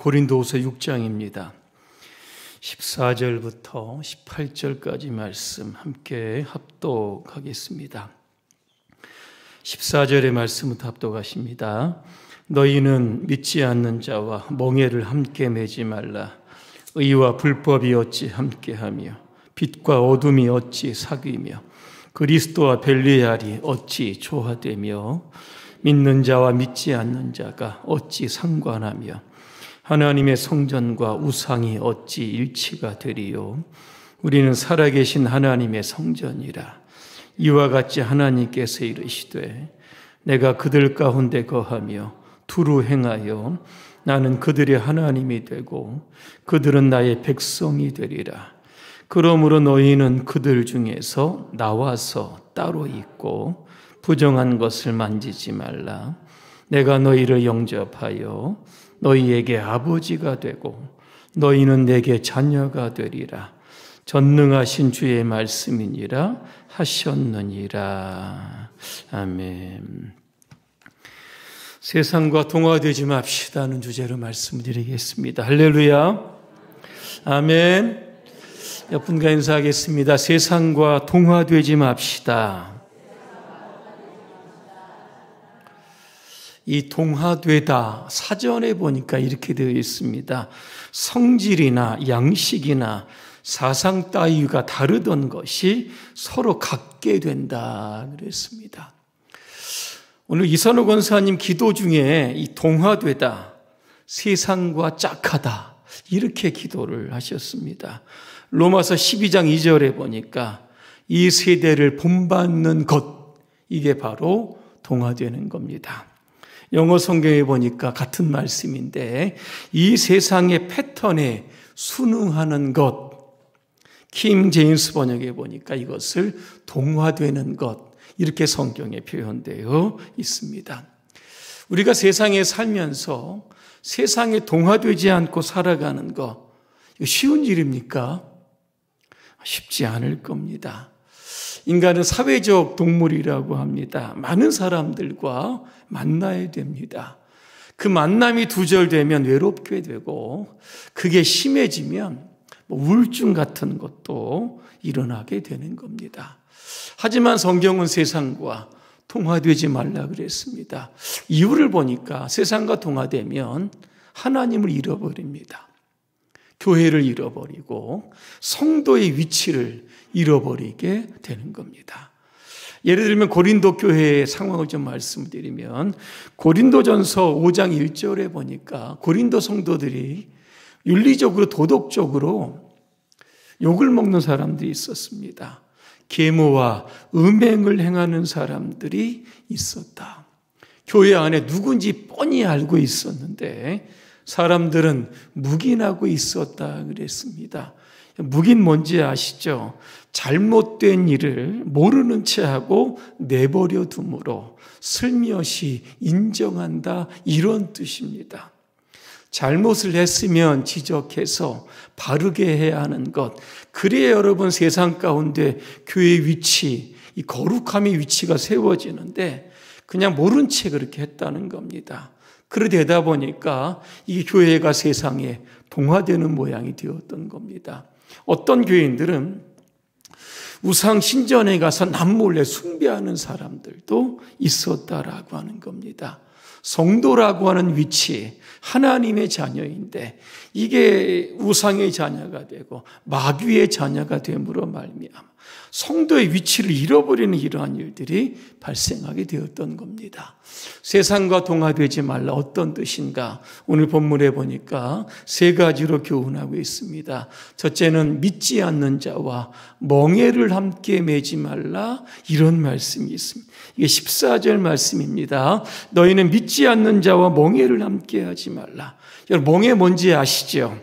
고린도후서 6장입니다. 14절부터 18절까지 말씀 함께 합독하겠습니다. 14절의 말씀부터 합독하십니다. 너희는 믿지 않는 자와 멍에를 함께 매지 말라. 의와 불법이 어찌 함께하며 빛과 어둠이 어찌 사귀며 그리스도와 벨리알이 어찌 조화되며 믿는 자와 믿지 않는 자가 어찌 상관하며 하나님의 성전과 우상이 어찌 일치가 되리요. 우리는 살아계신 하나님의 성전이라. 이와 같이 하나님께서 이르시되 내가 그들 가운데 거하며 두루 행하여 나는 그들의 하나님이 되고 그들은 나의 백성이 되리라. 그러므로 너희는 그들 중에서 나와서 따로 있고 부정한 것을 만지지 말라. 내가 너희를 영접하여 너희에게 아버지가 되고 너희는 내게 자녀가 되리라. 전능하신 주의 말씀이니라 하셨느니라. 아멘. 세상과 동화되지 맙시다는 주제로 말씀드리겠습니다. 할렐루야. 아멘. 옆분과 인사하겠습니다. 세상과 동화되지 맙시다. 이 동화되다 사전에 보니까 이렇게 되어 있습니다. 성질이나 양식이나 사상 따위가 다르던 것이 서로 같게 된다 그랬습니다. 오늘 이선호 권사님 기도 중에 이 동화되다, 세상과 짝하다 이렇게 기도를 하셨습니다. 로마서 12장 2절에 보니까 이 세대를 본받는 것, 이게 바로 동화되는 겁니다. 영어 성경에 보니까 같은 말씀인데 이 세상의 패턴에 순응하는 것, 킹 제임스 번역에 보니까 이것을 동화되는 것, 이렇게 성경에 표현되어 있습니다. 우리가 세상에 살면서 세상에 동화되지 않고 살아가는 것, 이거 쉬운 일입니까? 쉽지 않을 겁니다. 인간은 사회적 동물이라고 합니다. 많은 사람들과 만나야 됩니다. 그 만남이 두절되면 외롭게 되고 그게 심해지면 우울증 같은 것도 일어나게 되는 겁니다. 하지만 성경은 세상과 동화되지 말라 그랬습니다. 이유를 보니까 세상과 동화되면 하나님을 잃어버립니다. 교회를 잃어버리고 성도의 위치를 잃어버리게 되는 겁니다. 예를 들면 고린도 교회의 상황을 좀 말씀드리면 고린도전서 5장 1절에 보니까 고린도 성도들이 윤리적으로 도덕적으로 욕을 먹는 사람들이 있었습니다. 계모와 음행을 행하는 사람들이 있었다. 교회 안에 누군지 뻔히 알고 있었는데 사람들은 묵인하고 있었다 그랬습니다. 묵인 뭔지 아시죠? 잘못된 일을 모르는 채 하고 내버려 둠으로 슬며시 인정한다, 이런 뜻입니다. 잘못을 했으면 지적해서 바르게 해야 하는 것, 그래야 여러분 세상 가운데 교회의 위치, 이 거룩함의 위치가 세워지는데 그냥 모른 채 그렇게 했다는 겁니다. 그러되다 보니까 이 교회가 세상에 동화되는 모양이 되었던 겁니다. 어떤 교인들은 우상 신전에 가서 남몰래 숭배하는 사람들도 있었다라고 하는 겁니다. 성도라고 하는 위치, 하나님의 자녀인데 이게 우상의 자녀가 되고 마귀의 자녀가 됨으로 말미암아 성도의 위치를 잃어버리는 이러한 일들이 발생하게 되었던 겁니다. 세상과 동화되지 말라, 어떤 뜻인가? 오늘 본문에 보니까 세 가지로 교훈하고 있습니다. 첫째는 믿지 않는 자와 멍에를 함께 매지 말라, 이런 말씀이 있습니다. 이게 14절 말씀입니다. 너희는 믿지 않는 자와 멍에를 함께 하지 말라. 여러분, 멍에 뭔지 아시죠?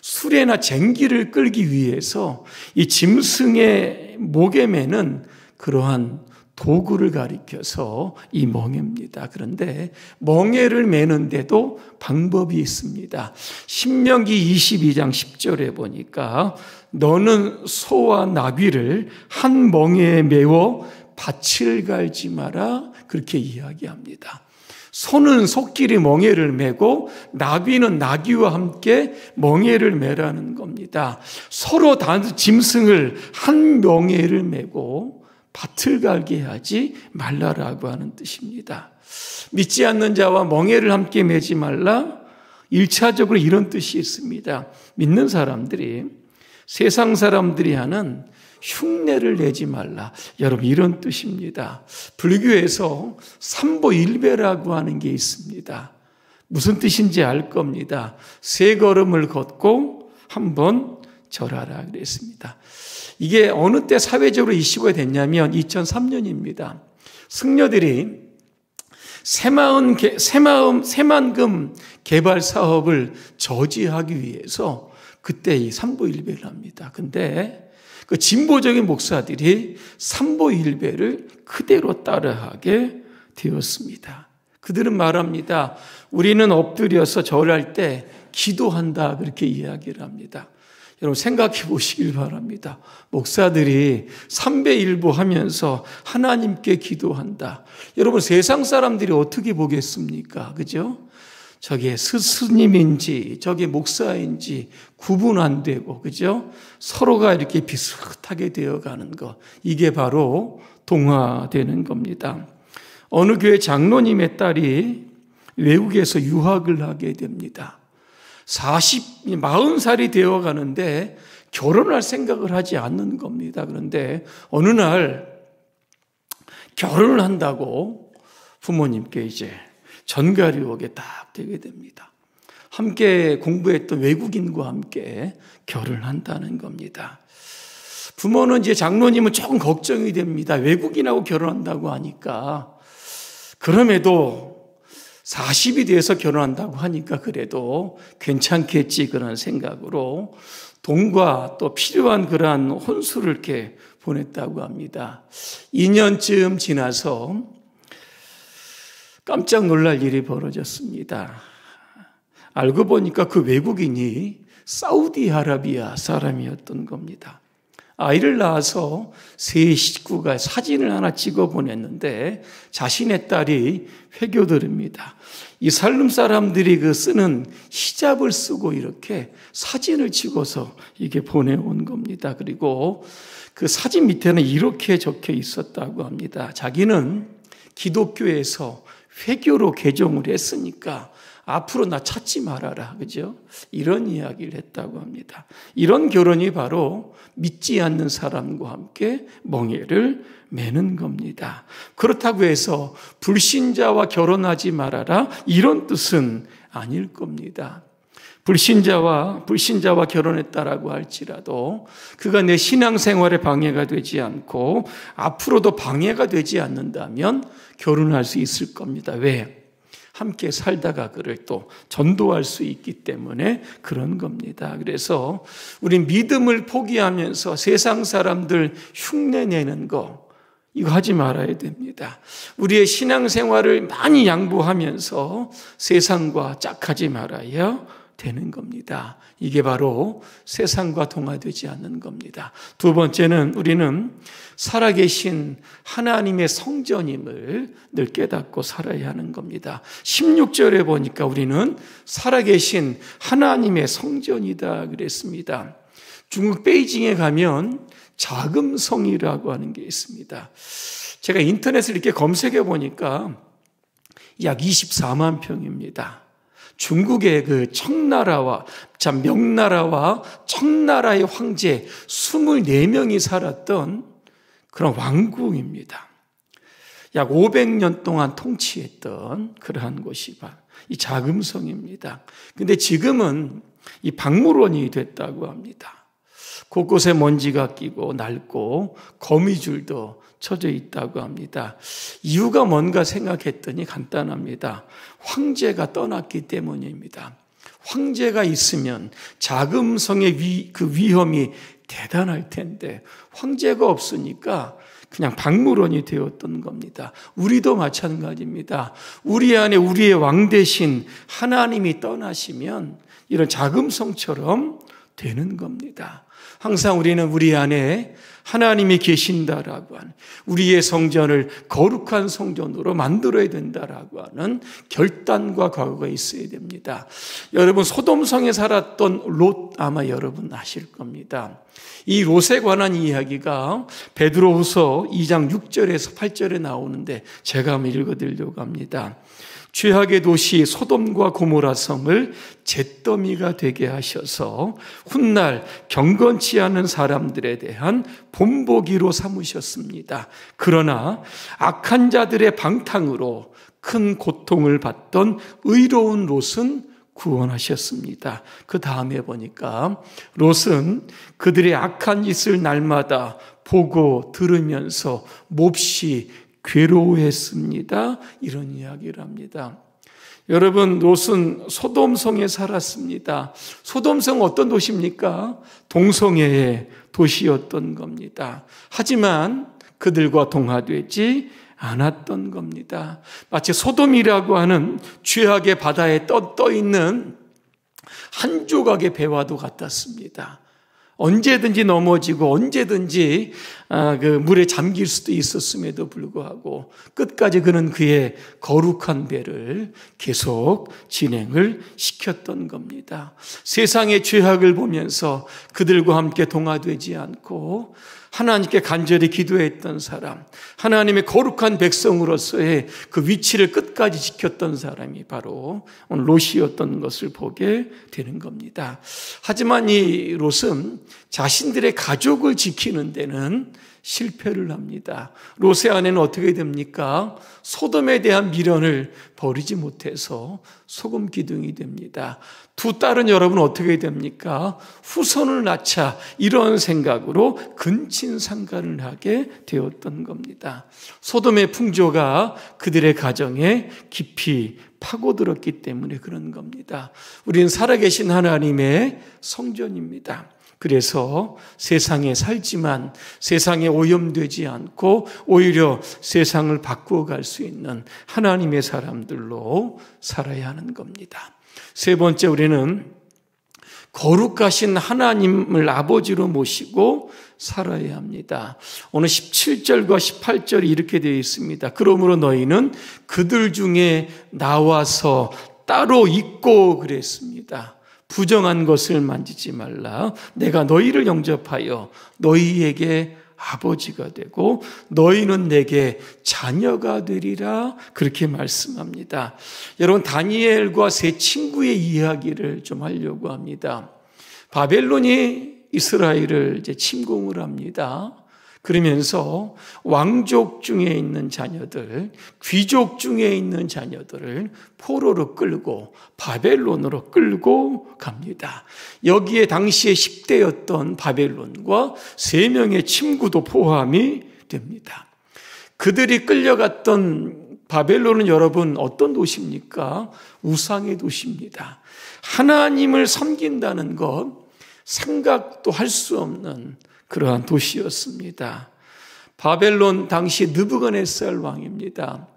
수레나 쟁기를 끌기 위해서 이 짐승의 목에 매는 그러한 도구를 가리켜서 이 멍에입니다. 그런데 멍에를 매는데도 방법이 있습니다. 신명기 22장 10절에 보니까 너는 소와 나귀를 한 멍에에 메워 밭을 갈지 마라, 그렇게 이야기합니다. 소는 소끼리 멍에를 메고 나귀는 나귀와 함께 멍에를 메라는 겁니다. 서로 짐승을 한 멍에를 메고 밭을 갈게 하지 말라라고 하는 뜻입니다. 믿지 않는 자와 멍에를 함께 메지 말라. 1차적으로 이런 뜻이 있습니다. 믿는 사람들이 세상 사람들이 하는 흉내를 내지 말라. 여러분, 이런 뜻입니다. 불교에서 삼보일배라고 하는 게 있습니다. 무슨 뜻인지 알 겁니다. 세 걸음을 걷고 한번 절하라 그랬습니다. 이게 어느 때 사회적으로 이슈가 됐냐면 2003년입니다. 승려들이 새만금 개발 사업을 저지하기 위해서 그때 이 삼보일배를 합니다. 근데 그 진보적인 목사들이 삼보일배를 그대로 따라하게 되었습니다. 그들은 말합니다. 우리는 엎드려서 절할 때 기도한다, 그렇게 이야기를 합니다. 여러분, 생각해 보시길 바랍니다. 목사들이 삼배일부 하면서 하나님께 기도한다. 여러분, 세상 사람들이 어떻게 보겠습니까? 그죠? 저게 스님인지 저게 목사인지 구분 안 되고, 그죠? 서로가 이렇게 비슷하게 되어가는 것, 이게 바로 동화되는 겁니다. 어느 교회 장로님의 딸이 외국에서 유학을 하게 됩니다. 40살이 되어가는데 결혼할 생각을 하지 않는 겁니다. 그런데 어느 날 결혼을 한다고 부모님께 이제 전갈이 오게 딱 되게 됩니다. 함께 공부했던 외국인과 함께 결혼을 한다는 겁니다. 부모는 이제 장로님은 조금 걱정이 됩니다. 외국인하고 결혼한다고 하니까. 그럼에도 40이 돼서 결혼한다고 하니까 그래도 괜찮겠지, 그런 생각으로 돈과 또 필요한 그러한 혼수를 이렇게 보냈다고 합니다. 2년쯤 지나서 깜짝 놀랄 일이 벌어졌습니다. 알고 보니까 그 외국인이 사우디아라비아 사람이었던 겁니다. 아이를 낳아서 세 식구가 사진을 하나 찍어 보냈는데 자신의 딸이 회교들입니다. 이 살림 사람들이 그 쓰는 히잡을 쓰고 이렇게 사진을 찍어서 이게 보내온 겁니다. 그리고 그 사진 밑에는 이렇게 적혀 있었다고 합니다. 자기는 기독교에서 회교로 개종을 했으니까 앞으로 나 찾지 말아라. 그죠? 이런 이야기를 했다고 합니다. 이런 결혼이 바로 믿지 않는 사람과 함께 멍에를 매는 겁니다. 그렇다고 해서 불신자와 결혼하지 말아라, 이런 뜻은 아닐 겁니다. 불신자와 결혼했다라고 할지라도 그가 내 신앙생활에 방해가 되지 않고 앞으로도 방해가 되지 않는다면 결혼할 수 있을 겁니다. 왜? 함께 살다가 그를 또 전도할 수 있기 때문에 그런 겁니다. 그래서 우리 믿음을 포기하면서 세상 사람들 흉내내는 거, 이거 하지 말아야 됩니다. 우리의 신앙생활을 많이 양보하면서 세상과 짝하지 말아야 되는 겁니다. 이게 바로 세상과 동화되지 않는 겁니다. 두 번째는 우리는 살아계신 하나님의 성전임을 늘 깨닫고 살아야 하는 겁니다. 16절에 보니까 우리는 살아계신 하나님의 성전이다 그랬습니다. 중국 베이징에 가면 자금성이라고 하는 게 있습니다. 제가 인터넷을 이렇게 검색해 보니까 약 24만 평입니다. 중국의 그 명나라와 청나라의 황제 24명이 살았던 그런 왕궁입니다. 약 500년 동안 통치했던 그러한 곳이 이 자금성입니다. 근데 지금은 이 박물원이 됐다고 합니다. 곳곳에 먼지가 끼고 낡고 거미줄도 쳐져 있다고 합니다. 이유가 뭔가 생각했더니 간단합니다. 황제가 떠났기 때문입니다. 황제가 있으면 자금성의 그 위험이 대단할 텐데 황제가 없으니까 그냥 박물원이 되었던 겁니다. 우리도 마찬가지입니다. 우리 안에 우리의 왕 대신 하나님이 떠나시면 이런 자금성처럼 되는 겁니다. 항상 우리는 우리 안에 하나님이 계신다라고 하는, 우리의 성전을 거룩한 성전으로 만들어야 된다라고 하는 결단과 각오가 있어야 됩니다. 여러분, 소돔성에 살았던 롯 아마 여러분 아실 겁니다. 이 롯에 관한 이야기가 베드로후서 2장 6절에서 8절에 나오는데 제가 한번 읽어드리려고 합니다. 죄악의 도시 소돔과 고모라 성을 잿더미가 되게 하셔서 훗날 경건치 않은 사람들에 대한 본보기로 삼으셨습니다. 그러나 악한 자들의 방탕으로 큰 고통을 받던 의로운 롯은 구원하셨습니다. 그 다음에 보니까 롯은 그들의 악한 짓을 날마다 보고 들으면서 몹시 괴로워했습니다. 이런 이야기를 합니다. 여러분, 롯은 소돔성에 살았습니다. 소돔성 어떤 도시입니까? 동성애의 도시였던 겁니다. 하지만 그들과 동화되지 않았던 겁니다. 마치 소돔이라고 하는 죄악의 바다에 떠 있는 한 조각의 배와도 같았습니다. 언제든지 넘어지고 언제든지 그 물에 잠길 수도 있었음에도 불구하고 끝까지 그는 그의 거룩한 배를 계속 진행을 시켰던 겁니다. 세상의 죄악을 보면서 그들과 함께 동화되지 않고 하나님께 간절히 기도했던 사람, 하나님의 거룩한 백성으로서의 그 위치를 끝까지 지켰던 사람이 바로 오늘 롯이었던 것을 보게 되는 겁니다. 하지만 이 롯은 자신들의 가족을 지키는 데는 실패를 합니다. 롯의 아내는 어떻게 됩니까? 소돔에 대한 미련을 버리지 못해서 소금 기둥이 됩니다. 두 딸은 여러분 어떻게 됩니까? 후손을 낳자 이런 생각으로 근친상간을 하게 되었던 겁니다. 소돔의 풍조가 그들의 가정에 깊이 파고들었기 때문에 그런 겁니다. 우리는 살아계신 하나님의 성전입니다. 그래서 세상에 살지만 세상에 오염되지 않고 오히려 세상을 바꾸어 갈 수 있는 하나님의 사람들로 살아야 하는 겁니다. 세 번째, 우리는 거룩하신 하나님을 아버지로 모시고 살아야 합니다. 오늘 17절과 18절이 이렇게 되어 있습니다. 그러므로 너희는 그들 중에 나와서 따로 있고 그랬습니다. 부정한 것을 만지지 말라. 내가 너희를 영접하여 너희에게 아버지가 되고 너희는 내게 자녀가 되리라. 그렇게 말씀합니다. 여러분, 다니엘과 세 친구의 이야기를 좀 하려고 합니다. 바벨론이 이스라엘을 이제 침공을 합니다. 그러면서 왕족 중에 있는 자녀들, 귀족 중에 있는 자녀들을 포로로 끌고 바벨론으로 끌고 갑니다. 여기에 당시에 10대였던 바벨론과 3명의 친구도 포함이 됩니다. 그들이 끌려갔던 바벨론은 여러분 어떤 도시입니까? 우상의 도시입니다. 하나님을 섬긴다는 것 생각도 할 수 없는 그러한 도시였습니다. 바벨론 당시 느부갓네살 왕입니다.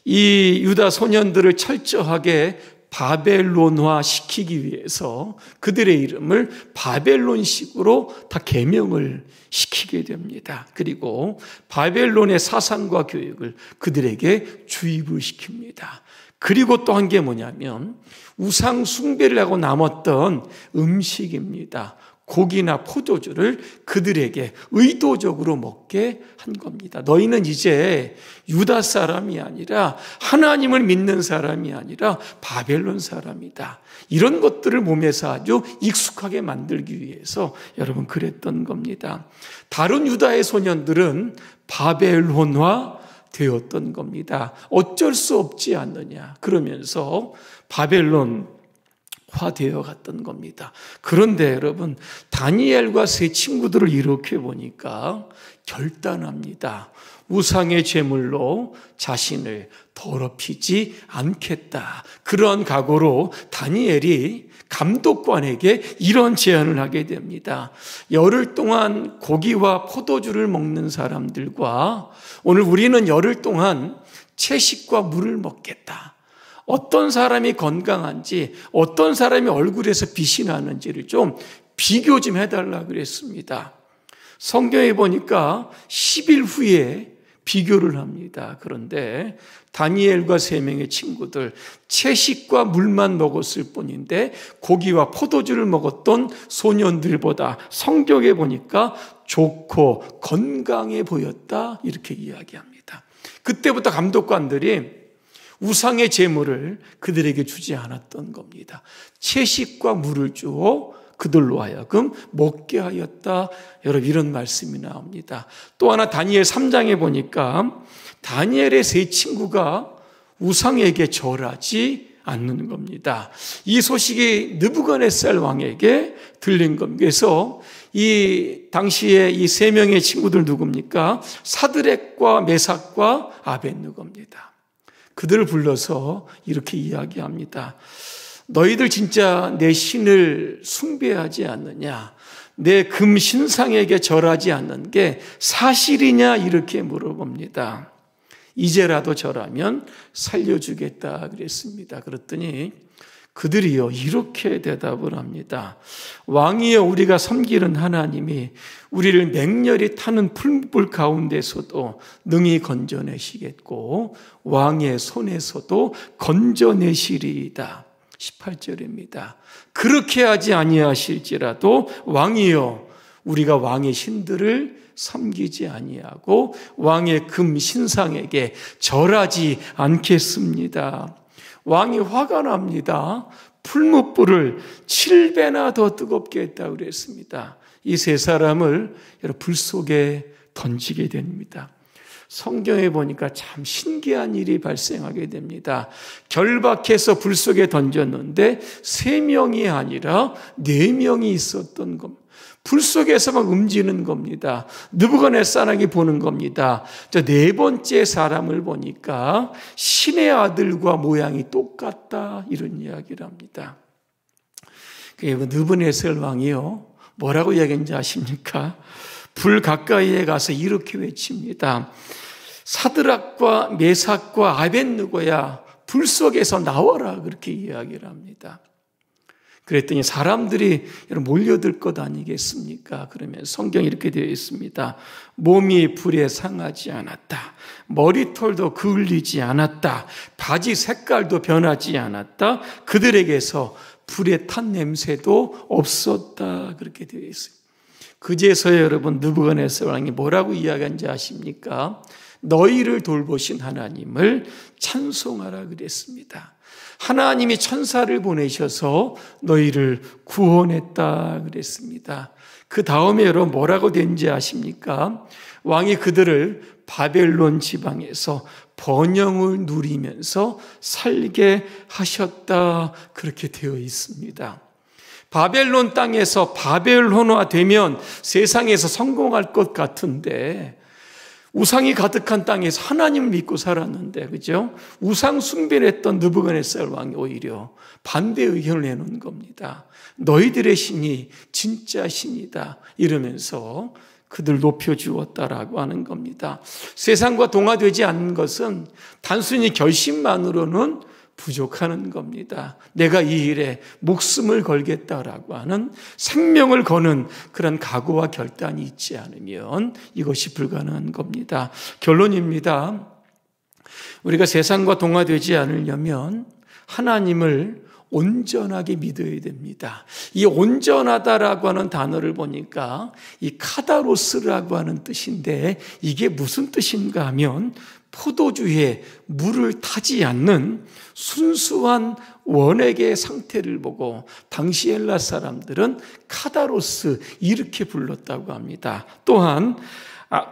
이 유다 소년들을 철저하게 바벨론화 시키기 위해서 그들의 이름을 바벨론식으로 다 계명을 시키게 됩니다. 그리고 바벨론의 사상과 교육을 그들에게 주입을 시킵니다. 그리고 또 한 게 뭐냐면 우상 숭배를 하고 남았던 음식입니다. 고기나 포도주를 그들에게 의도적으로 먹게 한 겁니다. 너희는 이제 유다 사람이 아니라 하나님을 믿는 사람이 아니라 바벨론 사람이다. 이런 것들을 몸에서 아주 익숙하게 만들기 위해서 여러분 그랬던 겁니다. 다른 유다의 소년들은 바벨론화 되었던 겁니다. 어쩔 수 없지 않느냐. 그러면서 바벨론 화되어 갔던 겁니다. 그런데 여러분, 다니엘과 세 친구들을 이렇게 보니까 결단합니다. 우상의 제물로 자신을 더럽히지 않겠다. 그런 각오로 다니엘이 감독관에게 이런 제안을 하게 됩니다. 열흘 동안 고기와 포도주를 먹는 사람들과 오늘 우리는 열흘 동안 채식과 물을 먹겠다. 어떤 사람이 건강한지, 어떤 사람이 얼굴에서 빛이 나는지를 좀 비교 좀 해달라 그랬습니다. 성경에 보니까 10일 후에 비교를 합니다. 그런데 다니엘과 3명의 친구들, 채식과 물만 먹었을 뿐인데 고기와 포도주를 먹었던 소년들보다 성경에 보니까 좋고 건강해 보였다, 이렇게 이야기합니다. 그때부터 감독관들이 우상의 제물을 그들에게 주지 않았던 겁니다. 채식과 물을 주어 그들로 하여금 먹게 하였다. 여러분, 이런 말씀이 나옵니다. 또 하나 다니엘 3장에 보니까 다니엘의 3 친구가 우상에게 절하지 않는 겁니다. 이 소식이 느부갓네살 왕에게 들린 겁니다. 그래서 이 당시에 이 3명의 친구들 누굽니까? 사드렉과 메삭과 아벳느고입니다. 그들을 불러서 이렇게 이야기합니다. 너희들 진짜 내 신을 숭배하지 않느냐? 내 금 신상에게 절하지 않는 게 사실이냐? 이렇게 물어봅니다. 이제라도 절하면 살려주겠다 그랬습니다. 그랬더니 그들이요 이렇게 대답을 합니다. 왕이여, 우리가 섬기는 하나님이 우리를 맹렬히 타는 풀불 가운데서도 능히 건져내시겠고 왕의 손에서도 건져내시리이다. 18절입니다. 그렇게 하지 아니하실지라도 왕이여, 우리가 왕의 신들을 섬기지 아니하고 왕의 금 신상에게 절하지 않겠습니다. 왕이 화가 납니다. 풀무불을 7배나 더 뜨겁게 했다고 그랬습니다. 이 3사람을 불 속에 던지게 됩니다. 성경에 보니까 참 신기한 일이 발생하게 됩니다. 결박해서 불 속에 던졌는데 3명이 아니라 4명이 있었던 겁니다. 불 속에서 막 움직이는 겁니다. 느부갓네살이 보는 겁니다. 저 4번째 사람을 보니까 신의 아들과 모양이 똑같다, 이런 이야기를 합니다. 느부갓네살 왕이요 뭐라고 이야기했는지 아십니까? 불 가까이에 가서 이렇게 외칩니다. 사드락과 메삭과 아벳느고야, 불 속에서 나와라, 그렇게 이야기를 합니다. 그랬더니 사람들이 몰려들 것 아니겠습니까? 그러면 성경이 이렇게 되어 있습니다. 몸이 불에 상하지 않았다. 머리털도 그을리지 않았다. 바지 색깔도 변하지 않았다. 그들에게서 불에 탄 냄새도 없었다. 그렇게 되어 있어요. 그제서야 여러분 느부갓네살 왕이 뭐라고 이야기한지 아십니까? 너희를 돌보신 하나님을 찬송하라 그랬습니다. 하나님이 천사를 보내셔서 너희를 구원했다 그랬습니다. 그 다음에 여러분 뭐라고 된지 아십니까? 왕이 그들을 바벨론 지방에서 번영을 누리면서 살게 하셨다, 그렇게 되어 있습니다. 바벨론 땅에서 바벨론화 되면 세상에서 성공할 것 같은데 우상이 가득한 땅에서 하나님을 믿고 살았는데, 그죠? 우상 숭배를 했던 느부갓네살 왕이 오히려 반대 의견을 내놓은 겁니다. 너희들의 신이 진짜 신이다, 이러면서 그들 높여주었다라고 하는 겁니다. 세상과 동화되지 않는 것은 단순히 결심만으로는 부족하는 겁니다. 내가 이 일에 목숨을 걸겠다라고 하는 생명을 거는 그런 각오와 결단이 있지 않으면 이것이 불가능한 겁니다. 결론입니다. 우리가 세상과 동화되지 않으려면 하나님을 온전하게 믿어야 됩니다. 이 온전하다라고 하는 단어를 보니까 이 카다로스라고 하는 뜻인데 이게 무슨 뜻인가 하면 포도주에 물을 타지 않는 순수한 원액의 상태를 보고 당시 헬라 사람들은 카다로스 이렇게 불렀다고 합니다. 또한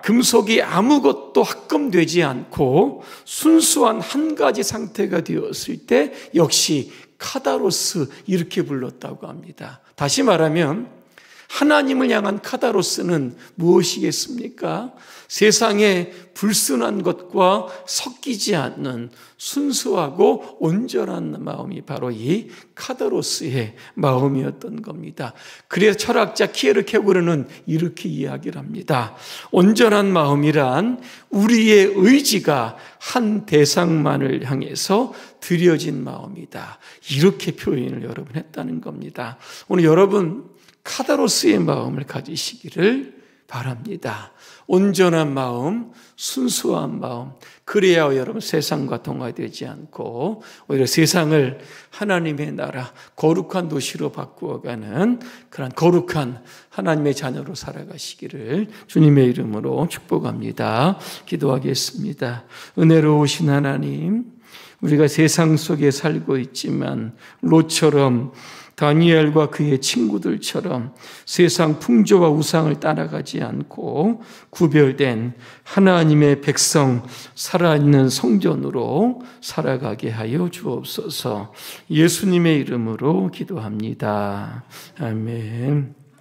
금속이 아무것도 합금되지 않고 순수한 한 가지 상태가 되었을 때 역시 카다로스 이렇게 불렀다고 합니다. 다시 말하면 하나님을 향한 카다로스는 무엇이겠습니까? 세상에 불순한 것과 섞이지 않는 순수하고 온전한 마음이 바로 이 카다로스의 마음이었던 겁니다. 그래서 철학자 키에르케고르는 이렇게 이야기를 합니다. 온전한 마음이란 우리의 의지가 한 대상만을 향해서 드려진 마음이다. 이렇게 표현을 여러분 했다는 겁니다. 오늘 여러분 카다로스의 마음을 가지시기를 바랍니다. 온전한 마음, 순수한 마음, 그래야 여러분 세상과 동화되지 않고 오히려 세상을 하나님의 나라, 거룩한 도시로 바꾸어가는 그런 거룩한 하나님의 자녀로 살아가시기를 주님의 이름으로 축복합니다. 기도하겠습니다. 은혜로우신 하나님, 우리가 세상 속에 살고 있지만 롯처럼 다니엘과 그의 친구들처럼 세상 풍조와 우상을 따라가지 않고 구별된 하나님의 백성, 살아있는 성전으로 살아가게 하여 주옵소서. 예수님의 이름으로 기도합니다. 아멘.